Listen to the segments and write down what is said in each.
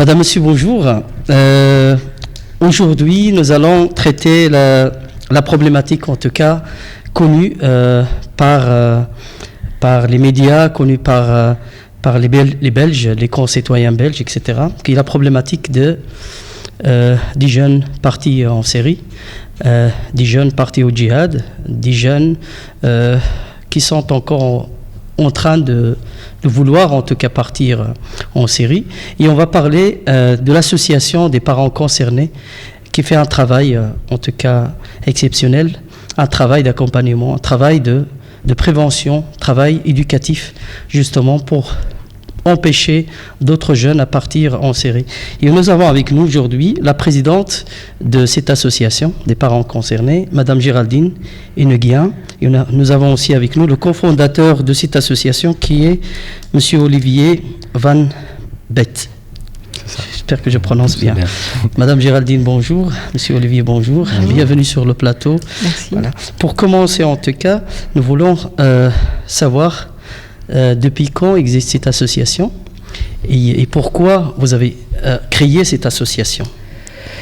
Madame, Monsieur, bonjour. Aujourd'hui, nous allons traiter la problématique, en tout cas, connue par les médias, connue par les Belges, les concitoyens belges, etc., qui est la problématique des jeunes partis en Syrie, des jeunes partis au djihad, des jeunes qui sont encore en train de vouloir en tout cas partir en Syrie. Et on va parler de l'association des parents concernés qui fait un travail en tout cas exceptionnel, un travail d'accompagnement, un travail de prévention, travail éducatif justement pour empêcher d'autres jeunes à partir en Syrie. Et nous avons avec nous aujourd'hui la présidente de cette association des parents concernés, Madame Géraldine Henneguien. Et nous avons aussi avec nous le cofondateur de cette association qui est Monsieur Olivier Van Bett. J'espère que je prononce bien. Madame Géraldine, bonjour. Monsieur Olivier, bonjour. Bienvenue sur le plateau. Merci. Voilà. Pour commencer en tout cas, nous voulons savoir depuis quand existe cette association et pourquoi vous avez créé cette association.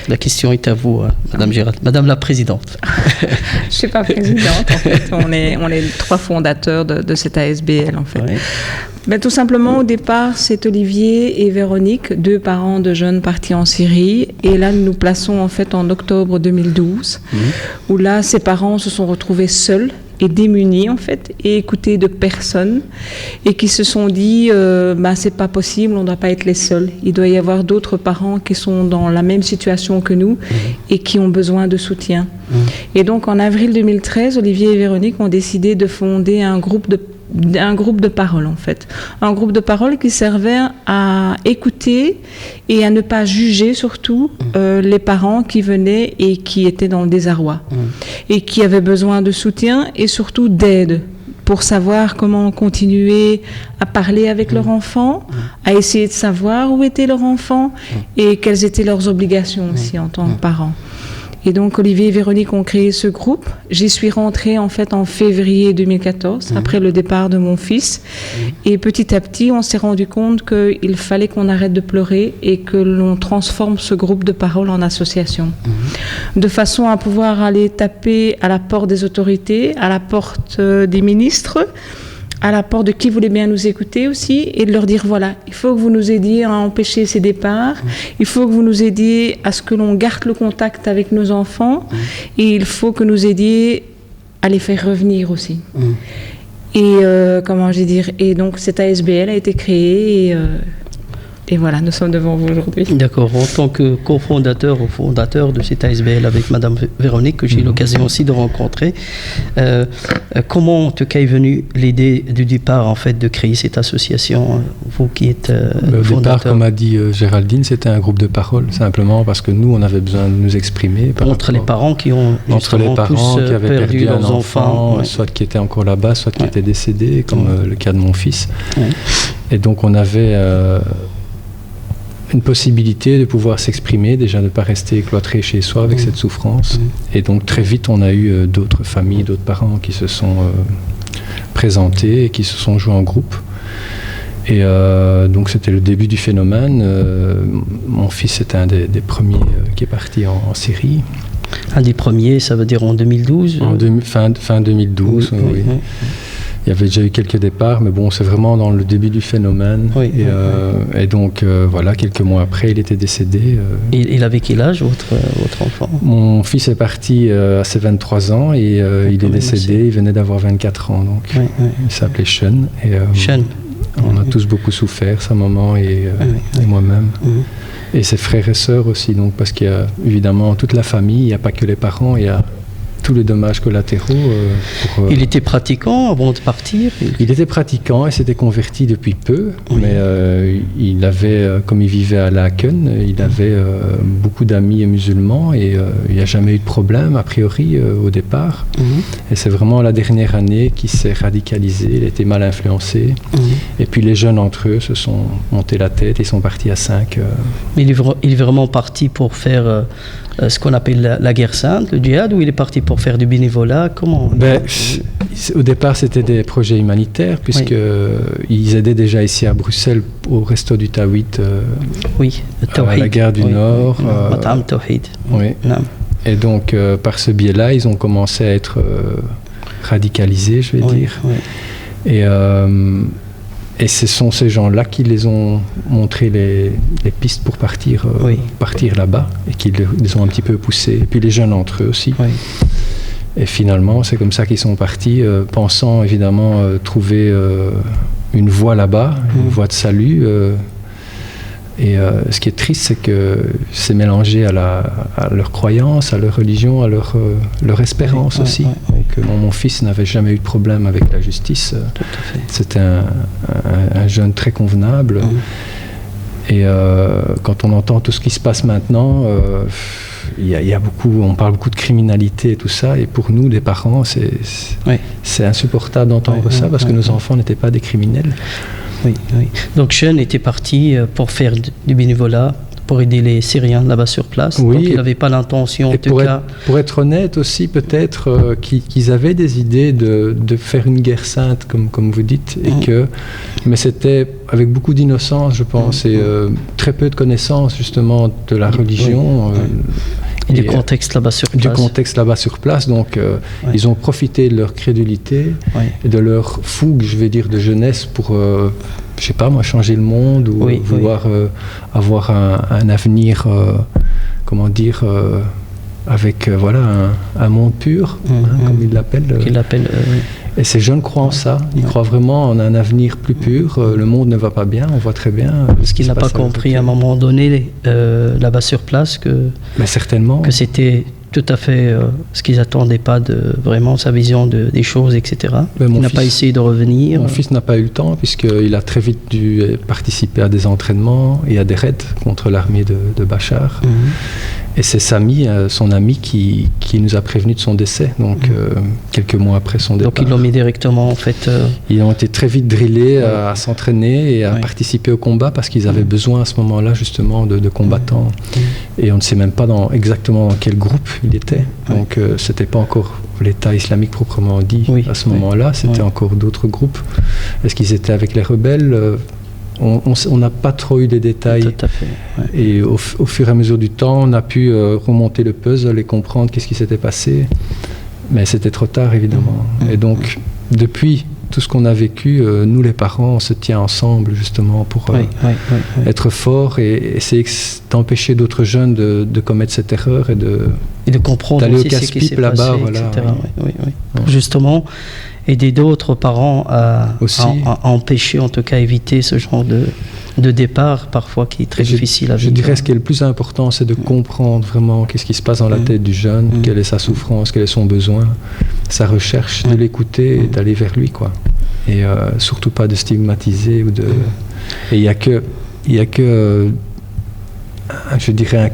La question est à vous, Madame Géraldine, Madame la Présidente. Je ne suis pas présidente, en fait. On est trois fondateurs de cette ASBL, en fait. Oui. Ben, tout simplement, au départ, c'est Olivier et Véronique, deux parents de jeunes partis en Syrie. Et là, nous nous plaçons en fait en octobre 2012, où là, ces parents se sont retrouvés seuls et démunis en fait, et écoutés de personne, et qui se sont dit c'est pas possible, on ne doit pas être les seuls. Il doit y avoir d'autres parents qui sont dans la même situation que nous et qui ont besoin de soutien. Et donc en avril 2013, Olivier et Véronique ont décidé de fonder un groupe de parole en fait. Un groupe de parole qui servait à écouter et à ne pas juger surtout les parents qui venaient et qui étaient dans le désarroi et qui avaient besoin de soutien et surtout d'aide pour savoir comment continuer à parler avec leur enfant, à essayer de savoir où était leur enfant et quelles étaient leurs obligations aussi en tant que parents. Et donc Olivier et Véronique ont créé ce groupe. J'y suis rentrée en fait en février 2014, après le départ de mon fils. Et petit à petit, on s'est rendu compte qu'il fallait qu'on arrête de pleurer et que l'on transforme ce groupe de parole en association. De façon à pouvoir aller taper à la porte des autorités, à la porte des ministres, à la porte de qui voulait bien nous écouter aussi, et de leur dire voilà, il faut que vous nous aidiez à empêcher ces départs, il faut que vous nous aidiez à ce que l'on garde le contact avec nos enfants, et il faut que nous aidiez à les faire revenir aussi. Et et donc cette ASBL a été créée et voilà, nous sommes devant vous aujourd'hui. D'accord. En tant que cofondateur ou fondateur de cette ASBL avec Madame Véronique, que j'ai eu l'occasion aussi de rencontrer, comment en tout cas est venue l'idée du départ en fait de créer cette association, vous qui êtes au fondateur? départ, comme a dit Géraldine, c'était un groupe de parole, simplement parce que nous, on avait besoin de nous exprimer. Entre les parents qui ont justement qui avaient perdu leurs un enfant, soit qui était encore là-bas, soit qui était décédé, comme le cas de mon fils. Et donc on avait une possibilité de pouvoir s'exprimer, déjà de ne pas rester cloîtré chez soi avec cette souffrance. Et donc très vite, on a eu d'autres familles, d'autres parents qui se sont présentés et qui se sont joués en groupe. Et donc c'était le début du phénomène. Mon fils était un des premiers qui est parti en Syrie. Un des premiers, ça veut dire en 2012 fin 2012, oui. Il y avait déjà eu quelques départs, mais bon, c'est vraiment dans le début du phénomène. Et donc, voilà, quelques mois après, il était décédé. Et il avait quel âge, votre enfant? Mon fils est parti à ses 23 ans et il est décédé, il venait d'avoir 24 ans. Donc, il s'appelait Sean. Sean. On a tous beaucoup souffert, sa maman et moi-même. Et ses frères et sœurs aussi, donc, parce qu'il y a évidemment toute la famille, il n'y a pas que les parents, il y a tous les dommages collatéraux. Il était pratiquant avant de partir? Il était pratiquant et s'était converti depuis peu, mais il avait, comme il vivait à Laken, il avait beaucoup d'amis musulmans et il n'y a jamais eu de problème, a priori, au départ. Et c'est vraiment la dernière année qu'il s'est radicalisé, il était mal influencé. Et puis les jeunes entre eux se sont montés la tête, ils sont partis à 5. Mais il est vraiment parti pour faire ce qu'on appelle la guerre sainte, le djihad, ou il est parti pour faire du bénévolat? Comment Au départ, c'était des projets humanitaires, puisqu'ils aidaient déjà ici à Bruxelles au Resto du Tawhid, à la gare du Nord. Oui. Et donc, par ce biais-là, ils ont commencé à être radicalisés, je vais dire. Oui. Et ce sont ces gens-là qui les ont montré les pistes pour partir là-bas, et qui les ont un petit peu poussés. Et puis les jeunes entre eux aussi. Oui. Et finalement, c'est comme ça qu'ils sont partis, pensant évidemment trouver une voie là-bas, une voie de salut. Et ce qui est triste, c'est que c'est mélangé à leur croyance, à leur religion, à leur espérance aussi. Donc, mon fils n'avait jamais eu de problème avec la justice. C'était un jeune très convenable. Et quand on entend tout ce qui se passe maintenant, on parle beaucoup de criminalité et tout ça. Et pour nous, les parents, c'est insupportable d'entendre ça, parce que nos enfants n'étaient pas des criminels. Oui. Donc Sean était parti pour faire du bénévolat, pour aider les Syriens là-bas sur place. Donc il n'avait pas l'intention, en tout cas... Pour être honnête aussi, peut-être qu'ils avaient des idées de faire une guerre sainte, comme vous dites, mais c'était avec beaucoup d'innocence, je pense, et très peu de connaissances, justement, de la religion. Et du contexte là-bas sur place. Du contexte là-bas sur place. Donc, ils ont profité de leur crédulité et de leur fougue, je vais dire, de jeunesse pour, je sais pas moi, changer le monde ou vouloir avoir un avenir, avec un monde pur, comme ils l'appellent. Et ces jeunes croient en ça. Ils croient vraiment en un avenir plus pur. Le monde ne va pas bien, on voit très bien. Parce qu'il n'a pas compris à un moment donné, là-bas sur place, que c'était tout à fait ce qu'ils n'attendaient pas de vraiment sa vision des choses, etc. Il n'a pas essayé de revenir. Mon fils n'a pas eu le temps, puisqu'il a très vite dû participer à des entraînements et à des raids contre l'armée de Bachar. Et c'est Sami, son ami, qui nous a prévenu de son décès, donc quelques mois après son départ. Donc ils l'ont mis directement, en fait... Ils ont été très vite drillés à s'entraîner et à participer au combat, parce qu'ils avaient besoin à ce moment-là, justement, de combattants. Et on ne sait même pas exactement dans quel groupe il était. Donc c'était pas encore l'État islamique proprement dit à ce moment-là, c'était encore d'autres groupes. Est-ce qu'ils étaient avec les rebelles ? On n'a pas trop eu des détails. Tout à fait, et au fur et à mesure du temps, on a pu remonter le puzzle et comprendre qu'est-ce qui s'était passé. Mais c'était trop tard, évidemment. Et donc, depuis tout ce qu'on a vécu, nous les parents, on se tient ensemble justement pour être forts et essayer d'empêcher d'autres jeunes de commettre cette erreur et de comprendre d'aller aussi au ce qui s'est là-bas, passé, etc. Pour justement aider d'autres parents à empêcher, en tout cas éviter ce genre de départ parfois qui est très difficile à vivre. Je dirais ce qui est le plus important, c'est de comprendre vraiment qu'est-ce qui se passe dans la tête du jeune, quelle est sa souffrance, quel est son besoin, sa recherche, de l'écouter et d'aller vers lui, quoi. Et surtout pas de stigmatiser ou de... Et il y a que je dirais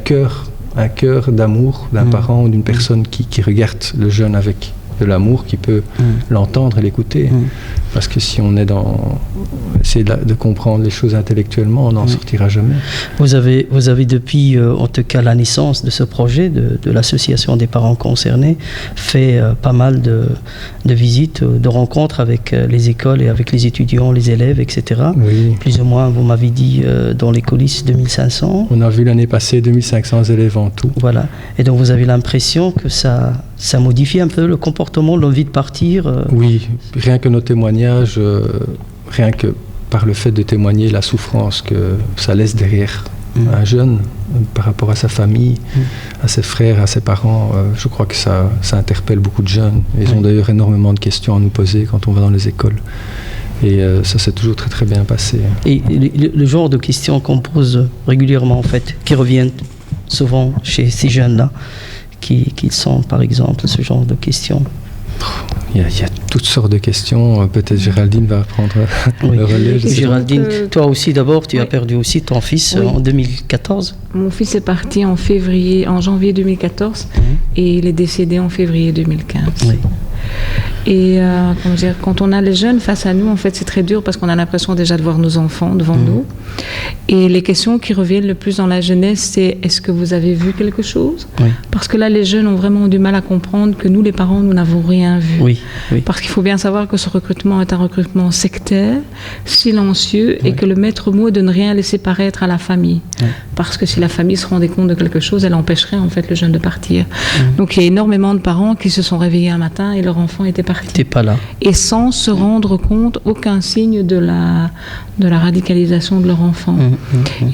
un cœur d'amour d'un parent ou d'une personne qui regarde le jeune avec de l'amour, qui peut l'entendre et l'écouter. Parce que si on est essayer de comprendre les choses intellectuellement, on n'en sortira jamais. Vous avez depuis, en tout cas, la naissance de ce projet, de l'association des parents concernés, fait pas mal de visites, de rencontres avec les écoles et avec les étudiants, les élèves, etc. Plus ou moins, vous m'avez dit, dans les coulisses, 2500. On a vu l'année passée 2500 élèves en tout. Voilà. Et donc, vous avez l'impression que ça modifie un peu le comportement, l'envie de partir Oui, rien que nos témoignages, rien que par le fait de témoigner la souffrance que ça laisse derrière un jeune par rapport à sa famille, à ses frères, à ses parents, je crois que ça interpelle beaucoup de jeunes. Ils ont d'ailleurs énormément de questions à nous poser quand on va dans les écoles. Et ça s'est toujours très très bien passé. Et le genre de questions qu'on pose régulièrement, en fait, qui reviennent souvent chez ces jeunes-là, qui sont par exemple ce genre de questions? Il y a toutes sortes de questions. Peut-être Géraldine va prendre le relais. Géraldine, toi aussi d'abord, tu as perdu aussi ton fils en 2014. Mon fils est parti en janvier 2014 et il est décédé en février 2015. Et comment dire, quand on a les jeunes face à nous, en fait, c'est très dur parce qu'on a l'impression déjà de voir nos enfants devant nous. Et les questions qui reviennent le plus dans la jeunesse, c'est est-ce que vous avez vu quelque chose? Parce que là, les jeunes ont vraiment du mal à comprendre que nous, les parents, nous n'avons rien vu. Parce qu'il faut bien savoir que ce recrutement est un recrutement sectaire, silencieux, et que le maître mot est de ne rien laisser paraître à la famille. Parce que si la famille se rendait compte de quelque chose, elle empêcherait en fait le jeune de partir. Donc il y a énormément de parents qui se sont réveillés un matin et leur enfant était parti. T'es pas là. Et sans se rendre compte, aucun signe de la radicalisation de leur enfant.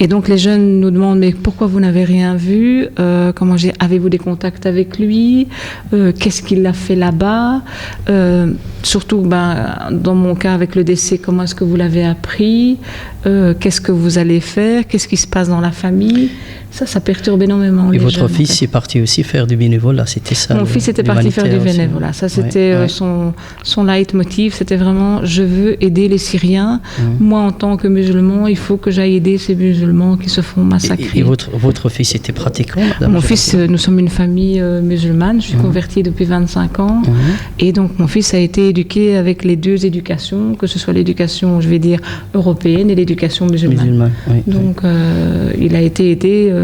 Et donc les jeunes nous demandent mais pourquoi vous n'avez rien vu? Avez-vous des contacts avec lui? Qu'est-ce qu'il a fait là-bas? Surtout dans mon cas avec le décès, comment est-ce que vous l'avez appris? Qu'est-ce que vous allez faire? Qu'est-ce qui se passe dans la famille? Ça perturbe énormément les jeunes. Et votre fils est parti aussi faire du bénévolat, c'était ça? Mon fils était parti faire du bénévolat. Ça, c'était son leitmotiv. C'était vraiment, je veux aider les Syriens. Moi, en tant que musulman, il faut que j'aille aider ces musulmans qui se font massacrer. Et votre fils était pratiquant? Mon fils, nous sommes une famille musulmane. Je suis convertie depuis 25 ans. Et donc, mon fils a été éduqué avec les deux éducations, que ce soit l'éducation, je vais dire, européenne et l'éducation musulmane. Donc, il a été aidé.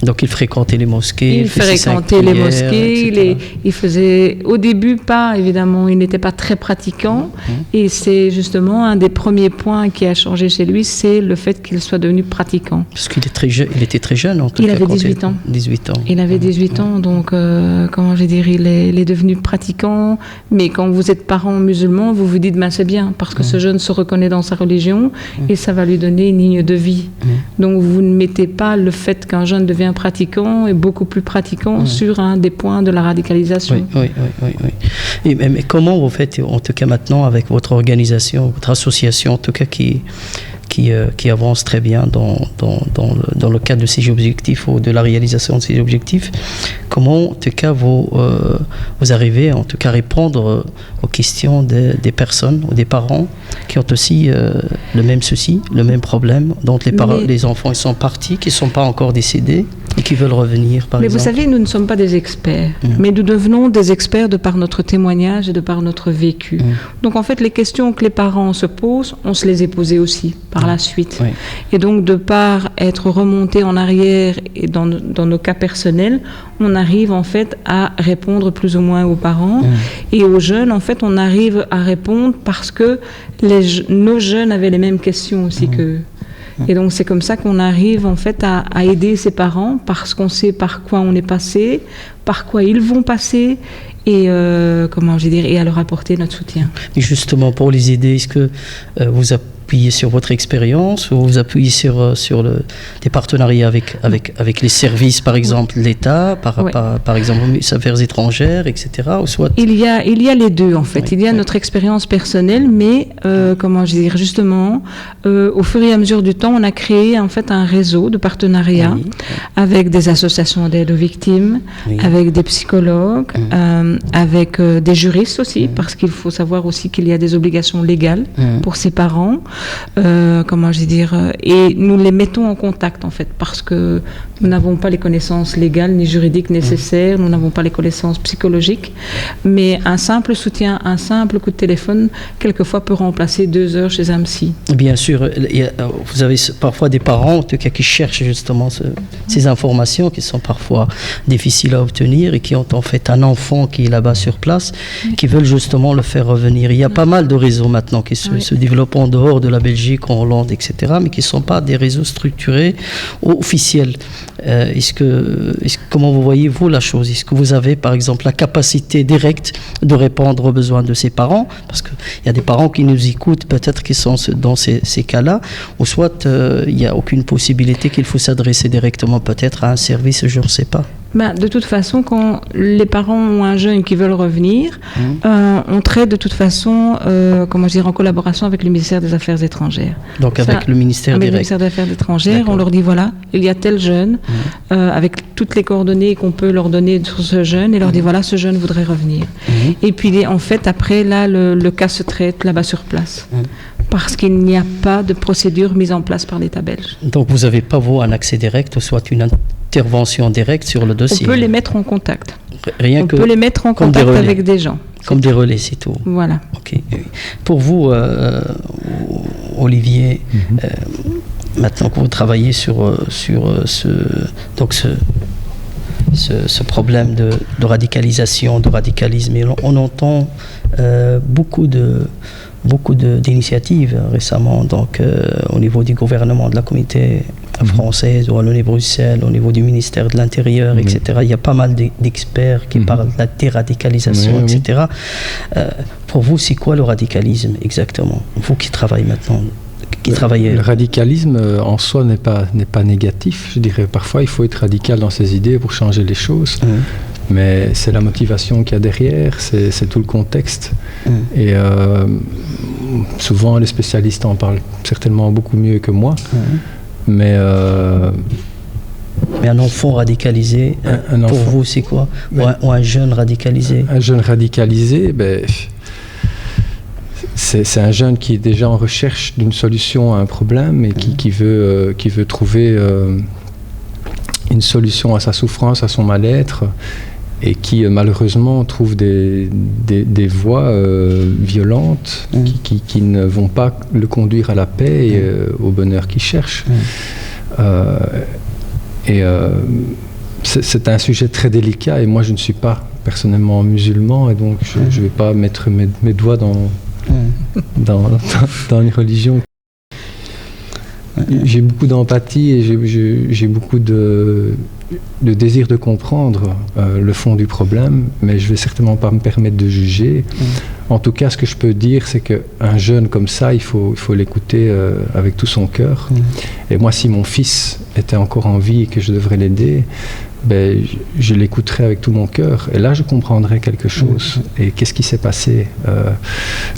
Donc il fréquentait les mosquées. Il fréquentait les mosquées. Il faisait, au début, pas évidemment, il n'était pas très pratiquant. Et c'est justement un des premiers points qui a changé chez lui, c'est le fait qu'il soit devenu pratiquant. Parce qu'il était très jeune en tout cas. Il avait 18 ans. 18 ans. Il avait 18 ans, donc comment je vais dire, il est devenu pratiquant. Mais quand vous êtes parent musulman, vous vous dites, c'est bien, parce que ce jeune se reconnaît dans sa religion et ça va lui donner une ligne de vie. Donc vous ne mettez pas le fait qu'un jeune devient pratiquant et beaucoup plus pratiquant sur un des points de la radicalisation. Oui. Mais comment vous faites, en tout cas maintenant, avec votre organisation, votre association, en tout cas qui avance très bien dans le cadre de ces objectifs ou de la réalisation de ces objectifs, comment, en tout cas, vous arrivez, en tout cas, à répondre aux questions des personnes ou des parents qui ont aussi le même souci, le même problème, dont les enfants ils sont partis, qui ne sont pas encore décédés et qui veulent revenir, par exemple. Mais vous savez, nous ne sommes pas des experts, mais nous devenons des experts de par notre témoignage et de par notre vécu. Donc, en fait, les questions que les parents se posent, on se les est posées aussi par la suite. Et donc, de par être remonté en arrière et dans nos cas personnels, on arrive en fait à répondre plus ou moins aux parents. Et aux jeunes, en fait, on arrive à répondre parce que nos jeunes avaient les mêmes questions aussi qu'eux. Et donc c'est comme ça qu'on arrive en fait à aider ses parents parce qu'on sait par quoi on est passé, par quoi ils vont passer et et à leur apporter notre soutien. Et justement pour les aider, est-ce que vous appuyez sur votre expérience ou vous appuyez sur des partenariats avec les services, par exemple l'État, par exemple les affaires étrangères, etc. ou soit... Il y a les deux en fait. Il y a notre expérience personnelle, mais justement, au fur et à mesure du temps, on a créé en fait un réseau de partenariats avec des associations d'aide aux victimes, avec des psychologues, avec des juristes aussi, parce qu'il faut savoir aussi qu'il y a des obligations légales pour ses parents. Et nous les mettons en contact en fait parce que nous n'avons pas les connaissances légales ni juridiques nécessaires, nous n'avons pas les connaissances psychologiques, mais un simple soutien, un simple coup de téléphone, quelquefois peut remplacer 2 heures chez un psy. Bien sûr, vous avez parfois des parents en tout cas qui cherchent justement ces informations qui sont parfois difficiles à obtenir et qui ont en fait un enfant qui est là-bas sur place, qui veulent justement le faire revenir. Il y a pas mal de réseaux maintenant qui se développent en dehors de la Belgique, en Hollande, etc., mais qui ne sont pas des réseaux structurés ou officiels. Comment vous voyez-vous la chose? Est-ce que vous avez, par exemple, la capacité directe de répondre aux besoins de ces parents? Parce qu'il y a des parents qui nous écoutent, peut-être qui sont dans ces cas-là, ou soit il n'y a aucune possibilité qu'il faut s'adresser directement peut-être à un service, je ne sais pas. De toute façon, quand les parents ont un jeune qui veut revenir, on traite de toute façon, en collaboration avec le ministère des Affaires étrangères. Donc avec le ministère direct. Avec le ministère des Affaires étrangères, on leur dit voilà, il y a tel jeune, avec toutes les coordonnées qu'on peut leur donner sur ce jeune, et leur dit voilà, ce jeune voudrait revenir. Et puis en fait, après là, le cas se traite là-bas sur place. Parce qu'il n'y a pas de procédure mise en place par l'État belge. Donc vous n'avez pas, vous, un accès direct, ou soit une intervention directe sur le dossier? On peut les mettre en contact. On peut les mettre en contact avec des gens. Comme des relais, c'est tout. Voilà. Ok. Pour vous, Olivier, maintenant que vous travaillez sur ce problème de radicalisation, de radicalisme, et on entend beaucoup d'initiatives récemment, donc au niveau du gouvernement, de la communauté française, ou à l'ONU Bruxelles, au niveau du ministère de l'Intérieur, etc. Il y a pas mal d'experts qui parlent de la déradicalisation, etc. Pour vous, c'est quoi le radicalisme exactement? Vous qui travaillez maintenant, Le radicalisme en soi n'est pas négatif, je dirais. Parfois, il faut être radical dans ses idées pour changer les choses. Mais c'est la motivation qu'il y a derrière, c'est tout le contexte. Et souvent, les spécialistes en parlent certainement beaucoup mieux que moi. Mais un enfant radicalisé, pour vous, c'est quoi? Ou un jeune radicalisé? Un jeune radicalisé, c'est un jeune qui est déjà en recherche d'une solution à un problème et qui veut trouver une solution à sa souffrance, à son mal-être, et qui malheureusement trouve des voies violentes qui ne vont pas le conduire à la paix et au bonheur qu'il cherche. C'est un sujet très délicat, et moi je ne suis pas personnellement musulman, et donc je ne vais pas mettre mes doigts dans une religion. J'ai beaucoup d'empathie et j'ai beaucoup de désir de comprendre le fond du problème, mais je ne vais certainement pas me permettre de juger. En tout cas, ce que je peux dire, c'est qu'un jeune comme ça, il faut l'écouter avec tout son cœur. Et moi, si mon fils était encore en vie et que je devrais l'aider, je l'écouterai avec tout mon cœur, et là je comprendrai quelque chose. Et qu'est-ce qui s'est passé?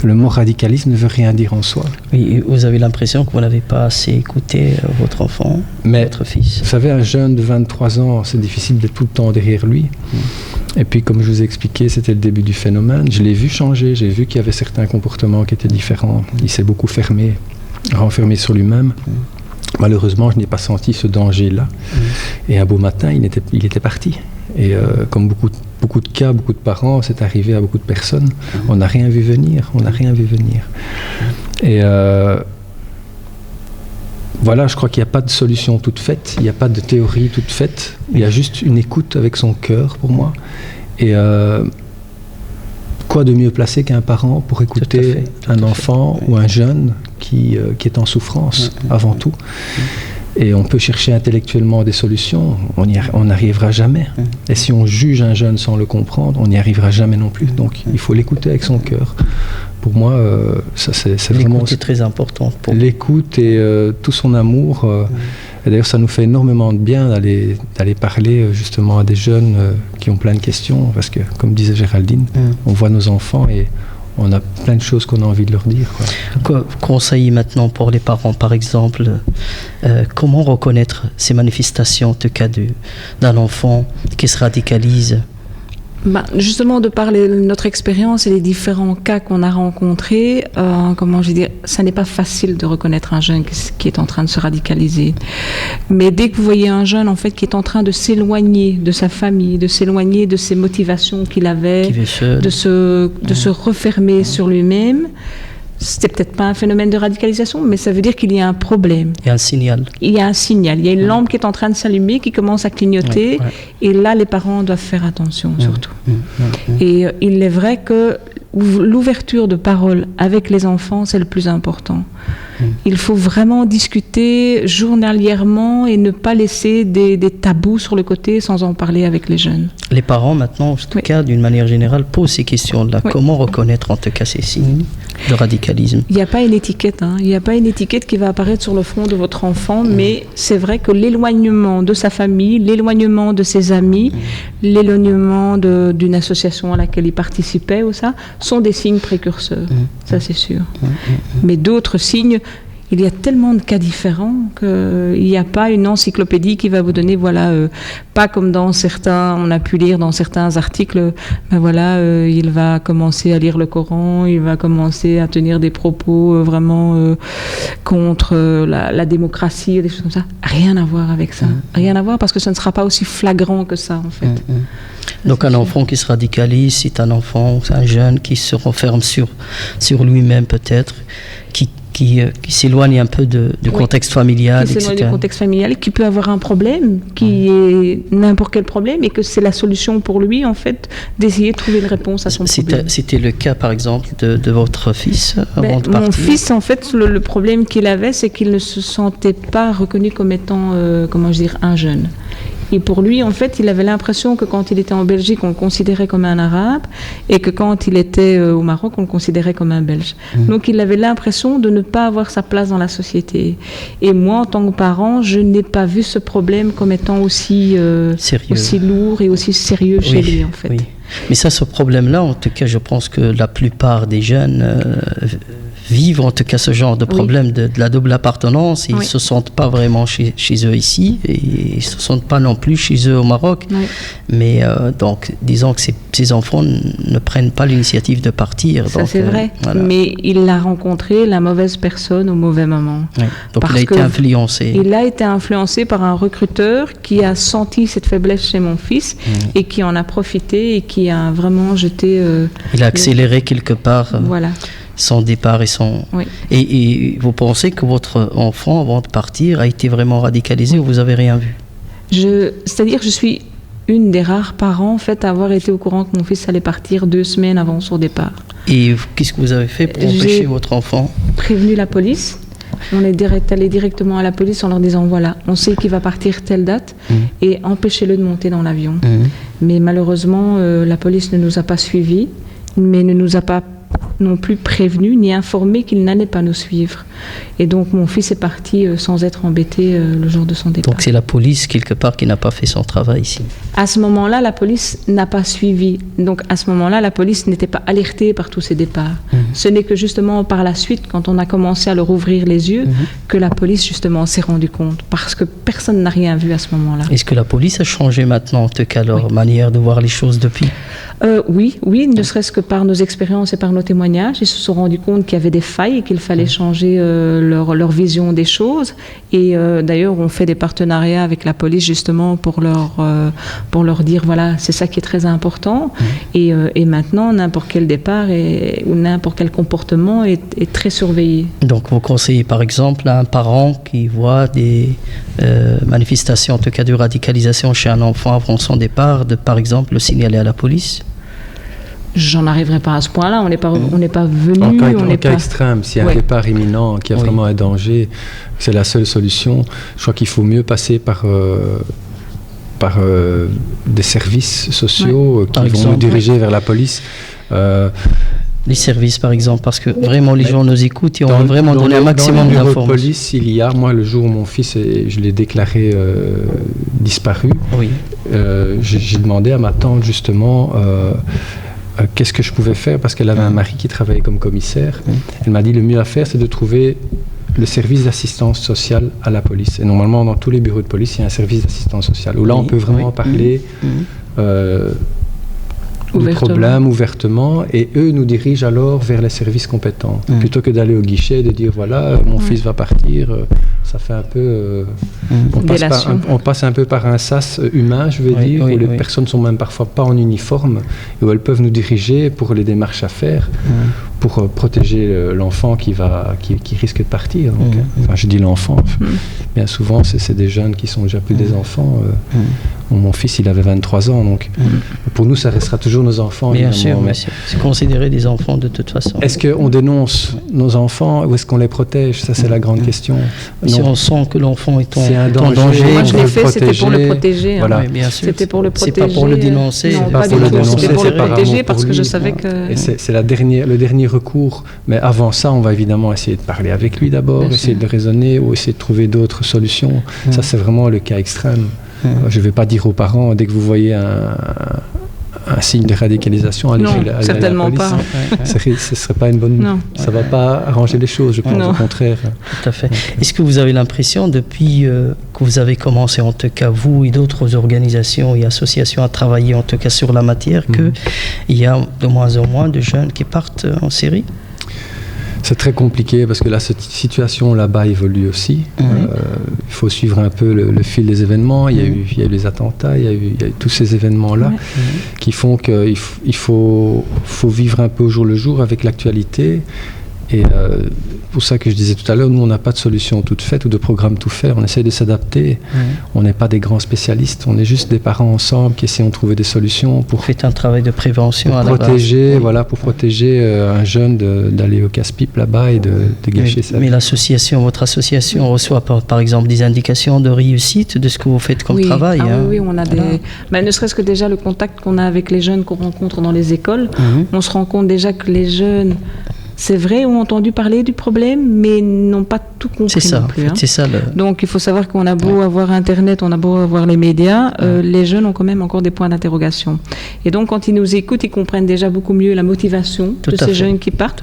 Le mot radicalisme ne veut rien dire en soi. Oui, vous avez l'impression que vous n'avez pas assez écouté votre enfant, votre fils. Vous savez, un jeune de 23 ans, c'est difficile d'être tout le temps derrière lui. Et puis, comme je vous ai expliqué, c'était le début du phénomène. Je l'ai vu changer, j'ai vu qu'il y avait certains comportements qui étaient différents. Il s'est beaucoup renfermé sur lui-même. Malheureusement, je n'ai pas senti ce danger-là. Et un beau matin, il était parti. Et comme beaucoup de cas, beaucoup de parents, c'est arrivé à beaucoup de personnes, on n'a rien vu venir. Et voilà, je crois qu'il n'y a pas de solution toute faite, il n'y a pas de théorie toute faite, il y a juste une écoute avec son cœur pour moi. Et quoi de mieux placé qu'un parent pour écouter un enfant ou un jeune qui est en souffrance avant tout. Et on peut chercher intellectuellement des solutions, on n'arrivera jamais. Et si on juge un jeune sans le comprendre, on n'y arrivera jamais non plus. Donc il faut l'écouter avec son cœur. Pour moi, ça c'est vraiment... L'écoute est très importante. L'écoute et tout son amour. Et d'ailleurs, ça nous fait énormément de bien d'aller parler justement à des jeunes qui ont plein de questions, parce que, comme disait Géraldine, on voit nos enfants et on a plein de choses qu'on a envie de leur dire. Conseil maintenant pour les parents, par exemple, comment reconnaître ces manifestations, en tout cas d'un enfant qui se radicalise? Justement, de par notre expérience et les différents cas qu'on a rencontrés, ça n'est pas facile de reconnaître un jeune qui est en train de se radicaliser. Mais dès que vous voyez un jeune en fait qui est en train de s'éloigner de sa famille, de s'éloigner de ses motivations qu'il avait, de se refermer sur lui-même, c'est peut-être pas un phénomène de radicalisation, mais ça veut dire qu'il y a un problème. Il y a un signal. Il y a un signal. Il y a une lampe qui est en train de s'allumer, qui commence à clignoter. Et là, les parents doivent faire attention, surtout. Et il est vrai que l'ouverture de parole avec les enfants, c'est le plus important. Il faut vraiment discuter journalièrement et ne pas laisser des tabous sur le côté sans en parler avec les jeunes. Les parents, maintenant, en tout cas, d'une manière générale, posent ces questions-là. Comment reconnaître, en tout cas, ces signes de radicalisme? Il n'y a pas une étiquette. Il n'y a pas une étiquette qui va apparaître sur le front de votre enfant, mais c'est vrai que l'éloignement de sa famille, l'éloignement de ses amis, l'éloignement d'une association à laquelle il participait ou ça, sont des signes précurseurs. Ça, c'est sûr. Mais d'autres signes, il y a tellement de cas différents qu'il n'y a pas une encyclopédie qui va vous donner, voilà, pas comme dans certains, on a pu lire dans certains articles, ben voilà, il va commencer à lire le Coran, il va commencer à tenir des propos vraiment contre la démocratie, des choses comme ça. Rien à voir avec ça. Rien à voir parce que ce ne sera pas aussi flagrant que ça, en fait. Donc un enfant qui se radicalise, c'est un enfant, c'est un jeune qui se renferme sur lui-même peut-être, qui s'éloigne un peu du contexte familial, qui s'éloigne etc. du contexte familial, qui peut avoir un problème, qui est n'importe quel problème, et que c'est la solution pour lui, en fait, d'essayer de trouver une réponse à son problème. C'était le cas, par exemple, de votre fils avant de partir? Mon fils, en fait, le problème qu'il avait, c'est qu'il ne se sentait pas reconnu comme étant, un jeune. Et pour lui, en fait, il avait l'impression que quand il était en Belgique, on le considérait comme un Arabe, et que quand il était au Maroc, on le considérait comme un Belge. Donc il avait l'impression de ne pas avoir sa place dans la société. Et moi, en tant que parent, je n'ai pas vu ce problème comme étant aussi lourd et aussi sérieux chez lui, en fait. Oui. Mais ça, ce problème-là, en tout cas, je pense que la plupart des jeunes vivent en tout cas ce genre de problème de la double appartenance. Ils ne se sentent pas vraiment chez eux ici et ils ne se sentent pas non plus chez eux au Maroc. Oui. Mais donc, disons que ces enfants ne prennent pas l'initiative de partir. Ça, donc, c'est vrai. Voilà. Mais il a rencontré la mauvaise personne au mauvais moment. Oui. Donc, il a été influencé. Il a été influencé par un recruteur qui a senti cette faiblesse chez mon fils et qui en a profité et qui a vraiment jeté... il a accéléré quelque part... Voilà. Son départ et son... Oui. Et vous pensez que votre enfant, avant de partir, a été vraiment radicalisé ou vous n'avez rien vu? C'est-à-dire que je suis une des rares parents, en fait, à avoir été au courant que mon fils allait partir 2 semaines avant son départ. Et qu'est-ce que vous avez fait pour empêcher votre enfant? Prévenu la police. On est allé directement à la police en leur disant, voilà, on sait qu'il va partir telle date et empêchez-le de monter dans l'avion. Mais malheureusement, la police ne nous a pas suivis, mais ne nous a pas non plus prévenu ni informé qu'il n'allait pas nous suivre. Et donc mon fils est parti sans être embêté le jour de son départ. Donc c'est la police quelque part qui n'a pas fait son travail ici. À ce moment-là, la police n'a pas suivi. Donc à ce moment-là, la police n'était pas alertée par tous ces départs. Ce n'est que justement par la suite, quand on a commencé à leur ouvrir les yeux, que la police justement s'est rendue compte. Parce que personne n'a rien vu à ce moment-là. Est-ce que la police a changé maintenant, en tout cas, leur manière de voir les choses depuis? Oui, ne serait-ce que par nos expériences et par nos témoignages. Ils se sont rendus compte qu'il y avait des failles et qu'il fallait changer leur vision des choses. Et d'ailleurs, on fait des partenariats avec la police justement pour leur dire, voilà, c'est ça qui est très important. Et maintenant, n'importe quel départ ou n'importe quel comportement est très surveillé. Donc, vous conseillez par exemple à un parent qui voit des manifestations, en tout cas de radicalisation chez un enfant avant son départ, de par exemple le signaler à la police? J'en arriverai pas à ce point-là, on n'est pas venu... En cas extrême, s'il y a un départ imminent, qu'il y a vraiment un danger, c'est la seule solution. Je crois qu'il faut mieux passer par des services sociaux qui vont nous diriger vers la police. Les services, par exemple, parce que vraiment les gens nous écoutent et on veut vraiment donner un maximum d'informations. Dans le bureau de police, moi, le jour où mon fils, je l'ai déclaré disparu, j'ai demandé à ma tante, justement, qu'est-ce que je pouvais faire, parce qu'elle avait un mari qui travaillait comme commissaire. Elle m'a dit, le mieux à faire, c'est de trouver le service d'assistance sociale à la police. Et normalement, dans tous les bureaux de police, il y a un service d'assistance sociale, où là, on peut vraiment parler... du problème ouvertement, et eux nous dirigent alors vers les services compétents plutôt que d'aller au guichet et de dire voilà mon fils va partir. Ça fait un peu on passe un peu par un sas humain, je veux dire, où les personnes sont même parfois pas en uniforme et où elles peuvent nous diriger pour les démarches à faire pour protéger l'enfant qui risque de partir. Donc, enfin, je dis l'enfant, bien souvent c'est des jeunes qui sont déjà plus des enfants. Mon fils, il avait 23 ans, donc pour nous, ça restera toujours nos enfants. Bien sûr, c'est considéré des enfants de toute façon. Est-ce qu'on dénonce nos enfants ou est-ce qu'on les protège? Ça, c'est la grande question. Si on sent que l'enfant est en danger, moi je l'ai fait, c'était pour le protéger. Voilà. Oui, bien sûr. C'était pour le protéger. C'est pas pour le dénoncer. Non, pas pour le dénoncer, c'était pour le protéger parce que je savais que... Et c'est le dernier recours. Mais avant ça, on va évidemment essayer de parler avec lui d'abord, essayer de raisonner ou essayer de trouver d'autres solutions. Ça, c'est vraiment le cas extrême. Je ne vais pas dire aux parents, dès que vous voyez un signe de radicalisation, aller non, chez la certainement police. pas. Ce ne serait pas une bonne... Non. Ça ne va pas arranger les choses, je pense, Non. au contraire. Tout à fait. Est-ce que vous avez l'impression, depuis que vous avez commencé, en tout cas vous et d'autres organisations et associations, à travailler en tout cas sur la matière, qu'il y a de moins en moins de jeunes qui partent en Syrie? C'est très compliqué parce que la situation là-bas évolue aussi. Il faut suivre un peu le fil des événements. Il y a eu les attentats, il y a eu tous ces événements-là qui font qu'il faut vivre un peu au jour le jour avec l'actualité. Et pour ça que je disais tout à l'heure, nous, on n'a pas de solution toute faite ou de programme tout fait. On essaie de s'adapter. On n'est pas des grands spécialistes. On est juste des parents ensemble qui essayent de trouver des solutions pour... Faites un travail de prévention à la base. Pour protéger un jeune d'aller au casse-pipe là-bas et de gâcher sa vie. Mais votre association reçoit par exemple des indications de réussite de ce que vous faites comme travail. Oui, on a ne serait-ce que déjà le contact qu'on a avec les jeunes qu'on rencontre dans les écoles. On se rend compte déjà que les jeunes... C'est vrai, ont entendu parler du problème, mais n'ont pas tout compris non plus. C'est ça. Donc, il faut savoir qu'on a beau avoir Internet, on a beau avoir les médias, les jeunes ont quand même encore des points d'interrogation. Et donc, quand ils nous écoutent, ils comprennent déjà beaucoup mieux la motivation de ces jeunes qui partent.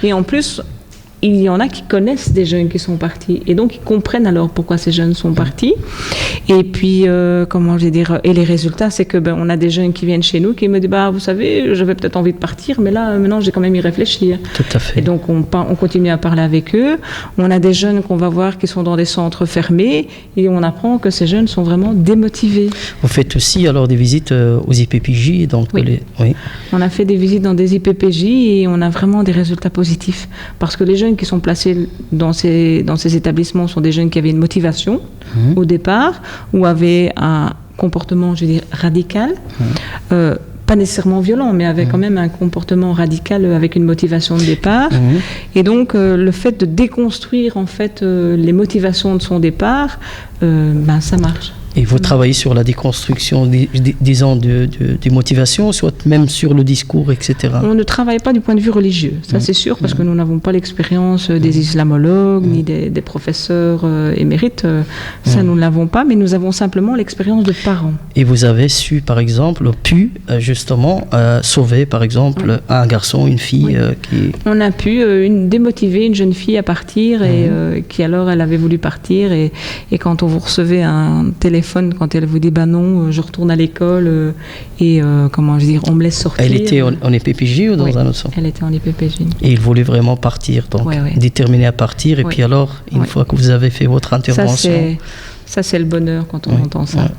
Et en plus, il y en a qui connaissent des jeunes qui sont partis. Et donc, ils comprennent alors pourquoi ces jeunes sont partis. Et puis, et les résultats, c'est que on a des jeunes qui viennent chez nous qui me disent, vous savez, j'avais peut-être envie de partir, mais là, maintenant, j'ai quand même y réfléchir. Tout à fait. Et donc, on continue à parler avec eux. On a des jeunes qu'on va voir qui sont dans des centres fermés et on apprend que ces jeunes sont vraiment démotivés. Vous faites aussi alors des visites aux IPPJ, donc On a fait des visites dans des IPPJ et on a vraiment des résultats positifs. Parce que les jeunes qui sont placés dans ces établissements sont des jeunes qui avaient une motivation au départ ou avaient un comportement, je veux dire, radical, pas nécessairement violent, mais avaient quand même un comportement radical avec une motivation de départ. Et donc, le fait de déconstruire en fait les motivations de son départ, ça marche. Et vous travaillez sur la déconstruction, disons, des motivations, soit même sur le discours, etc. On ne travaille pas du point de vue religieux, ça c'est sûr, parce que nous n'avons pas l'expérience des islamologues, ni des professeurs émérites. Ça, nous ne l'avons pas, mais nous avons simplement l'expérience de parents. Et vous avez pu justement sauver, par exemple, un garçon, une fille qui... On a pu démotiver une jeune fille à partir, et qui alors, elle avait voulu partir, et quand on vous recevait un téléphone, quand elle vous dit non, je retourne à l'école on me laisse sortir. Elle était en EPPJ ou dans un autre centre? Elle était en EPPJ. Et il voulait vraiment partir, donc déterminé à partir. Et puis alors, une fois que vous avez fait votre intervention... Ça, c'est le bonheur quand on entend ça.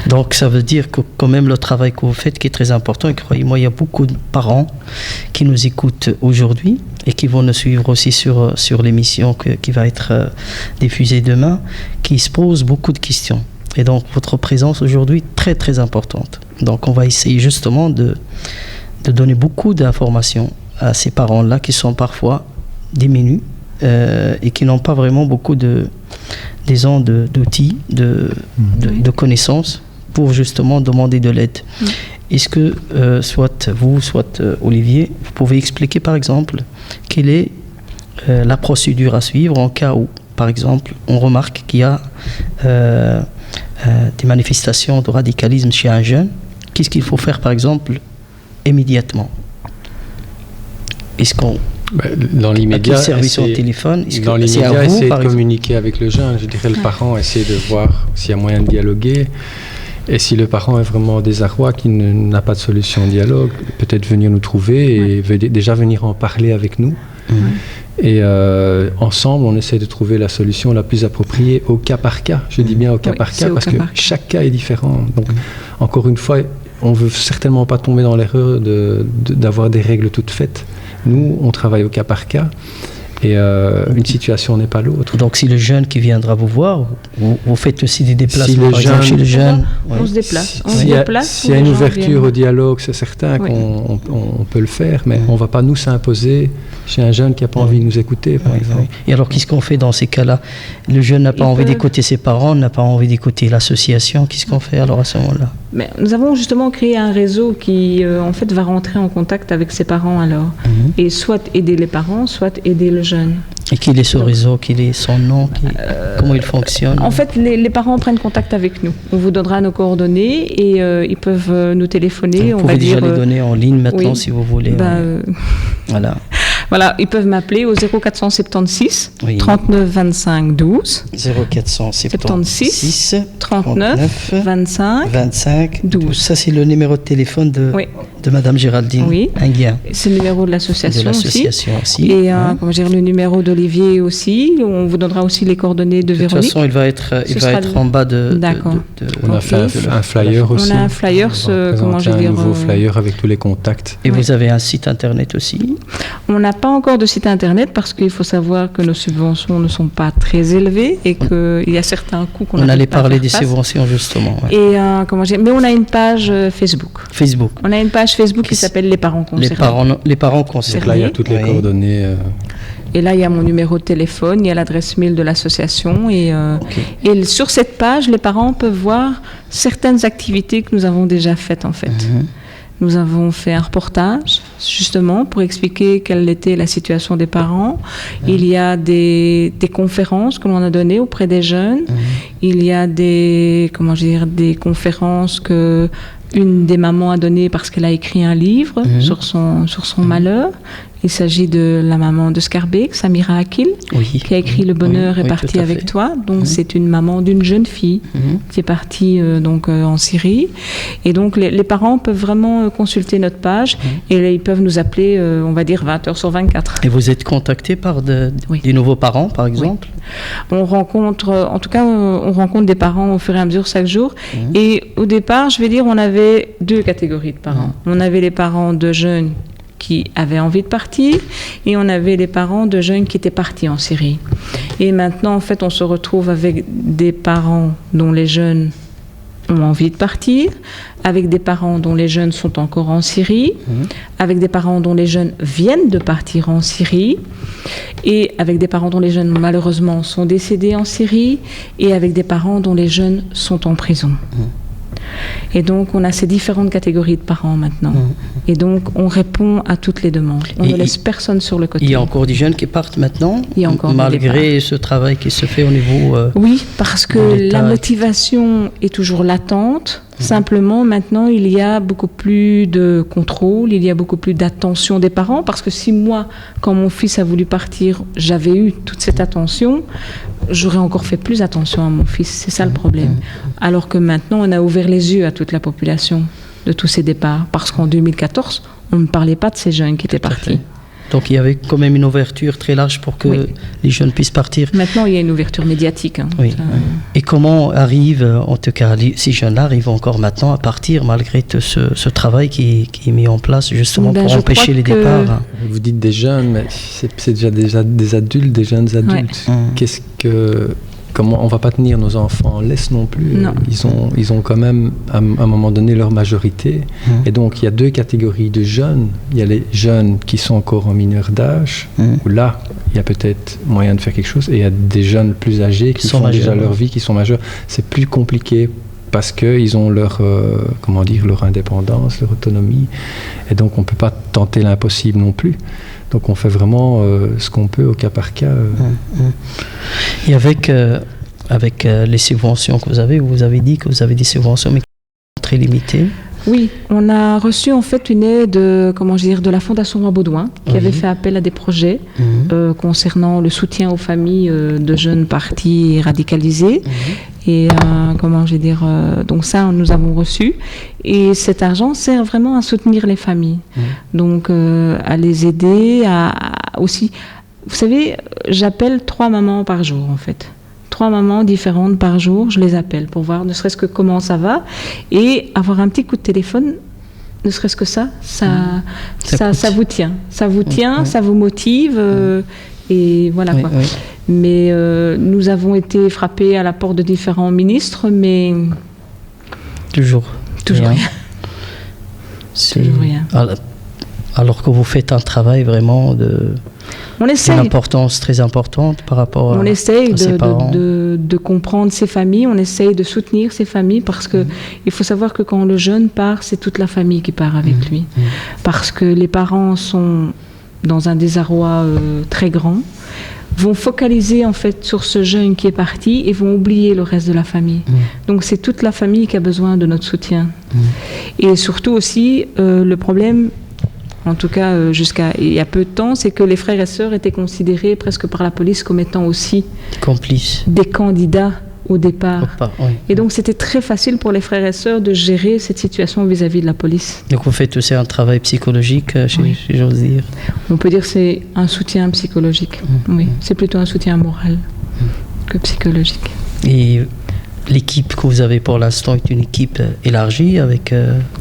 Donc, ça veut dire que quand même le travail que vous faites qui est très important, et croyez-moi, il y a beaucoup de parents qui nous écoutent aujourd'hui et qui vont nous suivre aussi sur l'émission qui va être diffusée demain, qui se posent beaucoup de questions. Et donc, votre présence aujourd'hui très, très importante. Donc, on va essayer justement de donner beaucoup d'informations à ces parents-là qui sont parfois démunis et qui n'ont pas vraiment beaucoup d'outils, de connaissances pour justement demander de l'aide. Est-ce que soit vous, soit Olivier, vous pouvez expliquer par exemple quelle est la procédure à suivre en cas où, par exemple, on remarque qu'il y a des manifestations de radicalisme chez un jeune? Qu'est-ce qu'il faut faire par exemple immédiatement? Est-ce qu'on... Dans l'immédiat, essayer de communiquer avec le jeune. Je dirais le parent, essayer de voir s'il y a moyen de dialoguer. Et si le parent est vraiment au désarroi, qui n'a pas de solution au dialogue, peut-être venir nous trouver et déjà venir en parler avec nous. Et ensemble, on essaie de trouver la solution la plus appropriée au cas par cas. Je dis bien au cas par cas parce que chaque cas est différent. Donc, encore une fois, on ne veut certainement pas tomber dans l'erreur d'avoir des règles toutes faites. Nous, on travaille au cas par cas et une situation n'est pas l'autre. Donc, si le jeune qui viendra vous voir, vous faites aussi des déplacements chez le jeune. On se déplace. S'il y a une ouverture au dialogue, c'est certain qu'on peut le faire, mais on ne va pas nous s'imposer chez un jeune qui n'a pas envie de nous écouter, par exemple. Et alors, qu'est-ce qu'on fait dans ces cas-là? Le jeune n'a pas envie d'écouter ses parents, n'a pas envie d'écouter l'association. Qu'est-ce qu'on fait alors à ce moment-là? Mais nous avons justement créé un réseau qui, en fait, va rentrer en contact avec ses parents alors. Et soit aider les parents, soit aider le jeune. Et qu'il est ce réseau, qu'il est son nom, comment il fonctionne? En fait, les parents prennent contact avec nous. On vous donnera nos coordonnées et ils peuvent nous téléphoner. Vous pouvez déjà les donner en ligne maintenant, si vous voulez. Voilà. Voilà, ils peuvent m'appeler au 0476 39 25 12. 0476 39 25 12. Ça, c'est le numéro de téléphone de Madame Géraldine Inguien. C'est le numéro de l'association aussi. Et le numéro d'Olivier aussi. On vous donnera aussi les coordonnées de Véronique. De toute façon, il va être en bas de... D'accord. On a fait un flyer aussi. On a un flyer, un nouveau flyer avec tous les contacts. Et vous avez un site internet aussi? On n'a pas encore de site internet parce qu'il faut savoir que nos subventions ne sont pas très élevées et qu'il y a certains coûts qu'on a. On allait parler des subventions justement. Et mais on a une page Facebook. On a une page Facebook qui s'appelle Les Parents Concernés. Les parents concernés. Là, il y a toutes les coordonnées. Et là, il y a mon numéro de téléphone, il y a l'adresse mail de l'association. Et sur cette page, les parents peuvent voir certaines activités que nous avons déjà faites en fait. Nous avons fait un reportage, justement, pour expliquer quelle était la situation des parents. Il y a des conférences que l'on a données auprès des jeunes. Il y a des conférences que une des mamans a données parce qu'elle a écrit un livre sur son malheur. Il s'agit de la maman de Scarbeck, Samira Akil, qui a écrit Le bonheur est parti avec toi. Donc c'est une maman d'une jeune fille qui est partie en Syrie. Et donc les parents peuvent vraiment consulter notre page et ils peuvent nous appeler, on va dire 20 heures sur 24. Et vous êtes contacté par des nouveaux parents, par exemple? On rencontre des parents au fur et à mesure chaque jour. Et au départ, je vais dire, on avait deux catégories de parents. On avait les parents de jeunes qui avaient envie de partir et on avait les parents de jeunes qui étaient partis en Syrie. Et maintenant, en fait, on se retrouve avec des parents dont les jeunes ont envie de partir, avec des parents dont les jeunes sont encore en Syrie, avec des parents dont les jeunes viennent de partir en Syrie, et avec des parents dont les jeunes malheureusement sont décédés en Syrie, et avec des parents dont les jeunes sont en prison. Et donc, on a ces différentes catégories de parents maintenant. Et donc, on répond à toutes les demandes. On ne laisse personne sur le côté. Il y a encore des jeunes qui partent maintenant, il y a encore malgré ce travail qui se fait au niveau... oui, parce que la motivation est toujours latente. Simplement, maintenant, il y a beaucoup plus de contrôle, il y a beaucoup plus d'attention des parents, parce que si moi, quand mon fils a voulu partir, j'avais eu toute cette attention, j'aurais encore fait plus attention à mon fils. C'est ça le problème. Alors que maintenant, on a ouvert les yeux à toute la population de tous ces départs, parce qu'en 2014, on ne parlait pas de ces jeunes qui étaient partis. Donc il y avait quand même une ouverture très large pour que les jeunes puissent partir. Maintenant, il y a une ouverture médiatique. Et comment arrivent, en tout cas, ces jeunes-là arrivent encore maintenant à partir malgré tout ce travail qui est mis en place justement pour empêcher les départs? Vous dites des jeunes, mais c'est déjà des adultes, des jeunes adultes. Comment on va pas tenir nos enfants en laisse non plus. Non. Ils ont quand même à un moment donné leur majorité. Et donc il y a deux catégories de jeunes. Il y a les jeunes qui sont encore en mineur d'âge, où là il y a peut-être moyen de faire quelque chose. Et il y a des jeunes plus âgés qui font déjà leur vie, qui sont majeurs. C'est plus compliqué parce qu'ils ont leur indépendance, leur autonomie. Et donc on peut pas tenter l'impossible non plus. Donc on fait vraiment ce qu'on peut au cas par cas. Et avec les subventions que vous avez dit que vous avez des subventions mais qui sont très limitées. Oui, on a reçu en fait une aide de la Fondation Roi Baudouin qui avait fait appel à des projets concernant le soutien aux familles de jeunes partis et radicalisés. Et donc ça, nous avons reçu. Et cet argent sert vraiment à soutenir les familles. Donc, à les aider, aussi... Vous savez, j'appelle 3 mamans par jour, en fait. 3 mamans différentes par jour, je les appelle pour voir ne serait-ce que comment ça va. Et avoir un petit coup de téléphone, ne serait-ce que ça vous tient. Ça vous tient, ça vous motive. Et voilà quoi. Mais nous avons été frappés à la porte de différents ministres, mais... Toujours rien. Toujours rien. Alors que vous faites un travail vraiment d'une importance très importante par rapport à ses parents. De comprendre ces familles, on essaye de soutenir ces familles parce que il faut savoir que quand le jeune part, c'est toute la famille qui part avec lui. Parce que les parents sont dans un désarroi très grand. vont focaliser en fait sur ce jeune qui est parti et vont oublier le reste de la famille. Donc c'est toute la famille qui a besoin de notre soutien. Et surtout aussi, le problème, en tout cas jusqu'à il y a peu de temps, c'est que les frères et sœurs étaient considérés presque par la police comme étant aussi complices, des candidats au départ. Oui. Et donc c'était très facile pour les frères et sœurs de gérer cette situation vis-à-vis de la police. Donc vous faites aussi un travail psychologique, si j'ose dire. On peut dire que c'est un soutien psychologique. Oui, c'est plutôt un soutien moral que psychologique. Et l'équipe que vous avez pour l'instant est une équipe élargie avec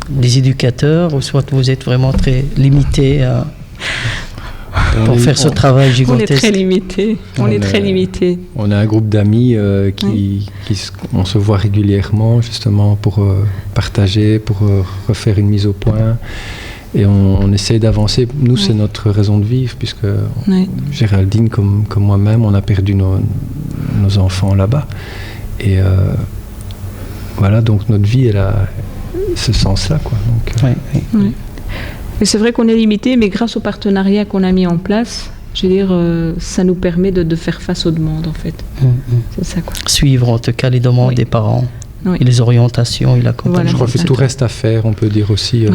des éducateurs, ou soit vous êtes vraiment très limité pour faire ce travail gigantesque? On est très limité. On a un groupe d'amis on se voit régulièrement justement pour partager, pour refaire une mise au point. Et on essaie d'avancer. Nous, c'est notre raison de vivre, puisque Géraldine, comme moi-même, on a perdu nos enfants là-bas. Et voilà, donc notre vie, elle a ce sens-là, quoi. Donc, Mais c'est vrai qu'on est limité, mais grâce au partenariat qu'on a mis en place, je veux dire, ça nous permet de faire face aux demandes, en fait. C'est ça, quoi. Suivre, en tout cas, les demandes des parents, et les orientations, et l'accompagnement. Voilà, je crois que tout reste à faire, on peut dire aussi.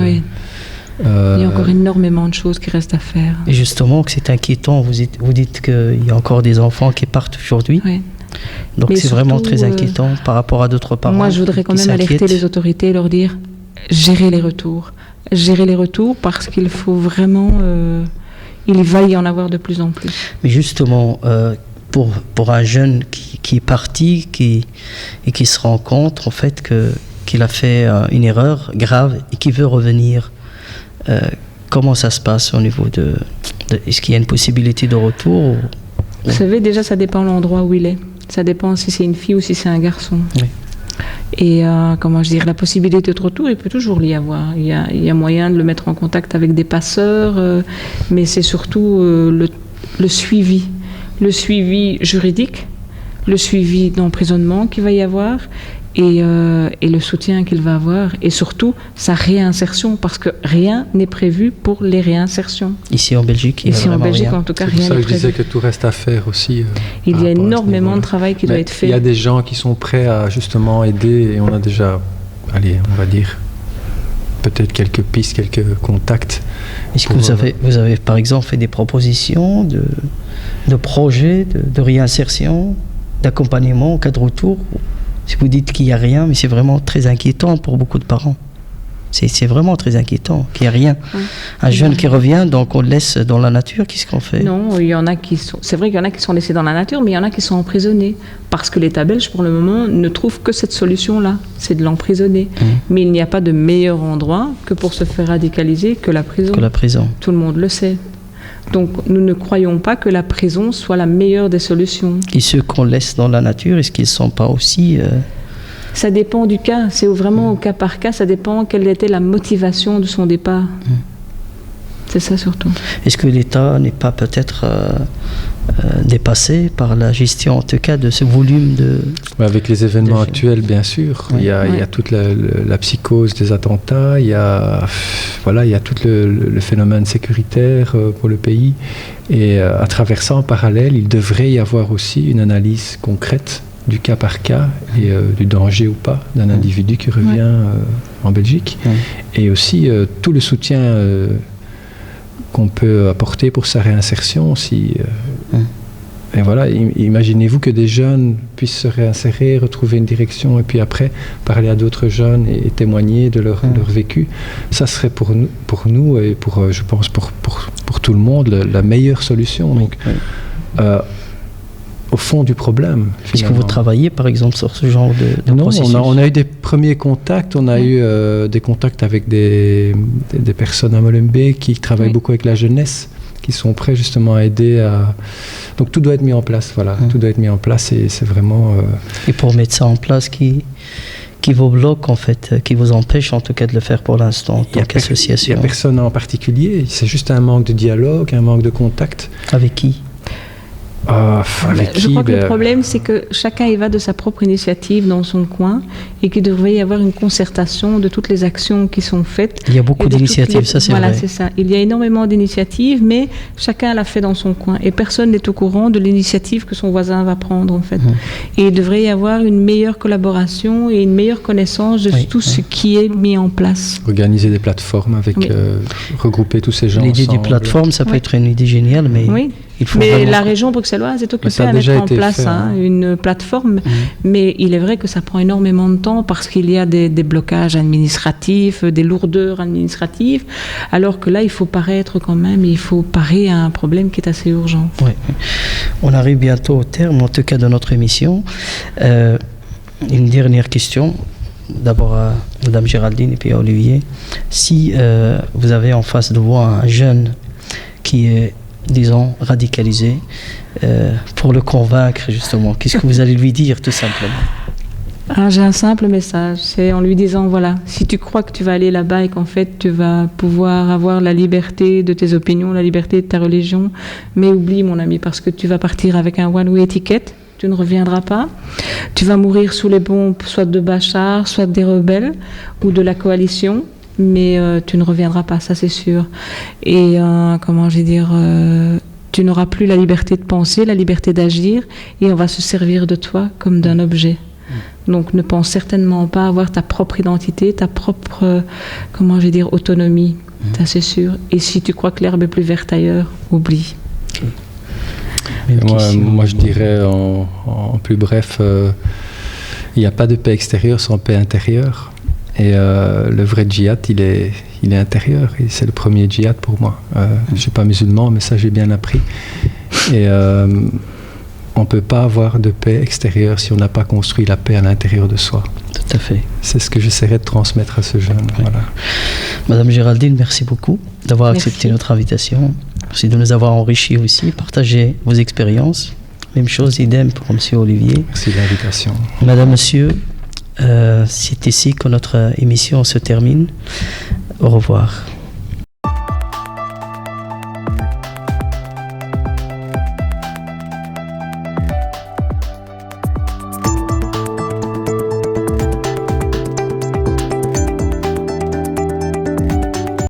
Il y a encore énormément de choses qui restent à faire. Et justement, que c'est inquiétant. Vous dites qu'il y a encore des enfants qui partent aujourd'hui. Donc mais c'est surtout, vraiment très inquiétant par rapport à d'autres parents. Moi, je voudrais quand même alerter les autorités et leur dire gérer les retours. Gérer les retours parce qu'il faut vraiment... il va y en avoir de plus en plus. Mais justement, pour un jeune qui est parti et qui se rend compte en fait qu'il a fait une erreur grave et qui veut revenir, comment ça se passe au niveau de est-ce qu'il y a une possibilité de retour Vous savez, déjà, ça dépend de l'endroit où il est. Ça dépend si c'est une fille ou si c'est un garçon. Et comment je dire, la possibilité de retour, il peut toujours y avoir. Il y a moyen de le mettre en contact avec des passeurs, mais c'est surtout le suivi juridique, le suivi d'emprisonnement qu'il va y avoir, et le soutien qu'il va avoir, et surtout sa réinsertion, parce que rien n'est prévu pour les réinsertions. Ici en Belgique, en tout cas, rien n'est prévu. C'est pour ça que je disais que tout reste à faire aussi. Il y a énormément de travail qui doit être fait. Il y a des gens qui sont prêts à justement aider, et on a déjà, on va dire, peut-être quelques pistes, quelques contacts. Est-ce que vous avez par exemple fait des propositions de projets de réinsertion, d'accompagnement au cas de retour? Si vous dites qu'il n'y a rien, mais c'est vraiment très inquiétant pour beaucoup de parents. C'est vraiment très inquiétant qu'il n'y ait rien. Un jeune qui revient, donc on le laisse dans la nature, qu'est-ce qu'on fait? Non, il y en a qui sont... C'est vrai qu'il y en a qui sont laissés dans la nature, mais il y en a qui sont emprisonnés. Parce que l'État belge, pour le moment, ne trouve que cette solution-là, c'est de l'emprisonner. Mais il n'y a pas de meilleur endroit que pour se faire radicaliser que la prison. Tout le monde le sait. Donc nous ne croyons pas que la prison soit la meilleure des solutions. Et ceux qu'on laisse dans la nature, est-ce qu'ils ne sont pas aussi... Ça dépend du cas, c'est vraiment au cas par cas, ça dépend quelle était la motivation de son départ. C'est ça surtout. Est-ce que l'État n'est pas peut-être dépassé par la gestion, en tout cas, de ce volume de... Avec les événements actuels, bien sûr. Il y a toute la psychose des attentats, il y a tout le phénomène sécuritaire pour le pays. Et à travers ça, en parallèle, il devrait y avoir aussi une analyse concrète du cas par cas et du danger ou pas d'un individu qui revient en Belgique. Et aussi tout le soutien qu'on peut apporter pour sa réinsertion aussi. Et voilà, imaginez-vous que des jeunes puissent se réinsérer, retrouver une direction et puis après parler à d'autres jeunes et témoigner de leur vécu. Ça serait pour nous et je pense pour tout le monde la meilleure solution. Donc, au fond du problème. Est-ce que vous travaillez par exemple sur ce genre de processus? Non, on a eu des premiers contacts. On a eu des contacts avec des personnes à Molenbeek qui travaillent beaucoup avec la jeunesse, qui sont prêts justement à aider à... Donc tout doit être mis en place, voilà. Tout doit être mis en place et c'est vraiment... Et pour mettre ça en place, qui vous bloque en fait, qui vous empêche en tout cas de le faire pour l'instant en tant qu'association? Il n'y a personne en particulier, c'est juste un manque de dialogue, un manque de contact. Avec qui? Je crois que le problème, c'est que chacun y va de sa propre initiative dans son coin et qu'il devrait y avoir une concertation de toutes les actions qui sont faites. Il y a beaucoup d'initiatives, ça c'est vrai. Voilà, c'est ça. Il y a énormément d'initiatives, mais chacun l'a fait dans son coin et personne n'est au courant de l'initiative que son voisin va prendre en fait. Et il devrait y avoir une meilleure collaboration et une meilleure connaissance de tout ce qui est mis en place. Organiser des plateformes avec regrouper tous ces gens L'idée ensemble. du plateforme, ça peut être une idée géniale, mais il faut mais la région bruxelloise est occupée à mettre en place une plateforme, mais il est vrai que ça prend énormément de temps parce qu'il y a des blocages administratifs, des lourdeurs administratives, alors que là, il faut paraître quand même, il faut parer à un problème qui est assez urgent. Oui. On arrive bientôt au terme, en tout cas, de notre émission. Une dernière question. D'abord à Mme Géraldine et puis à Olivier. Si vous avez en face de vous un jeune qui est, disons, radicalisé, pour le convaincre justement, qu'est-ce que vous allez lui dire tout simplement? J'ai un simple message, c'est en lui disant, voilà, si tu crois que tu vas aller là-bas et qu'en fait tu vas pouvoir avoir la liberté de tes opinions, la liberté de ta religion, mais oublie mon ami, parce que tu vas partir avec un one-way ticket, tu ne reviendras pas, tu vas mourir sous les bombes soit de Bachar, soit des rebelles ou de la coalition, mais tu ne reviendras pas, ça c'est sûr. Et tu n'auras plus la liberté de penser, la liberté d'agir, et on va se servir de toi comme d'un objet. Donc ne pense certainement pas avoir ta propre identité, ta propre, autonomie, ça c'est sûr. Et si tu crois que l'herbe est plus verte ailleurs, oublie. Moi, je dirais en plus bref, il n'y a pas de paix extérieure sans paix intérieure. Et le vrai djihad, il est intérieur. Et c'est le premier djihad pour moi. Je ne suis pas musulman, mais ça, j'ai bien appris. Et on ne peut pas avoir de paix extérieure si on n'a pas construit la paix à l'intérieur de soi. Tout à fait. C'est ce que j'essaierai de transmettre à ce jeune. Oui. Voilà. Madame Géraldine, merci beaucoup d'avoir accepté notre invitation. Merci de nous avoir enrichis aussi, partagé vos expériences. Même chose, idem pour M. Olivier. Merci de l'invitation. Madame, Monsieur, c'est ici que notre émission se termine. Au revoir.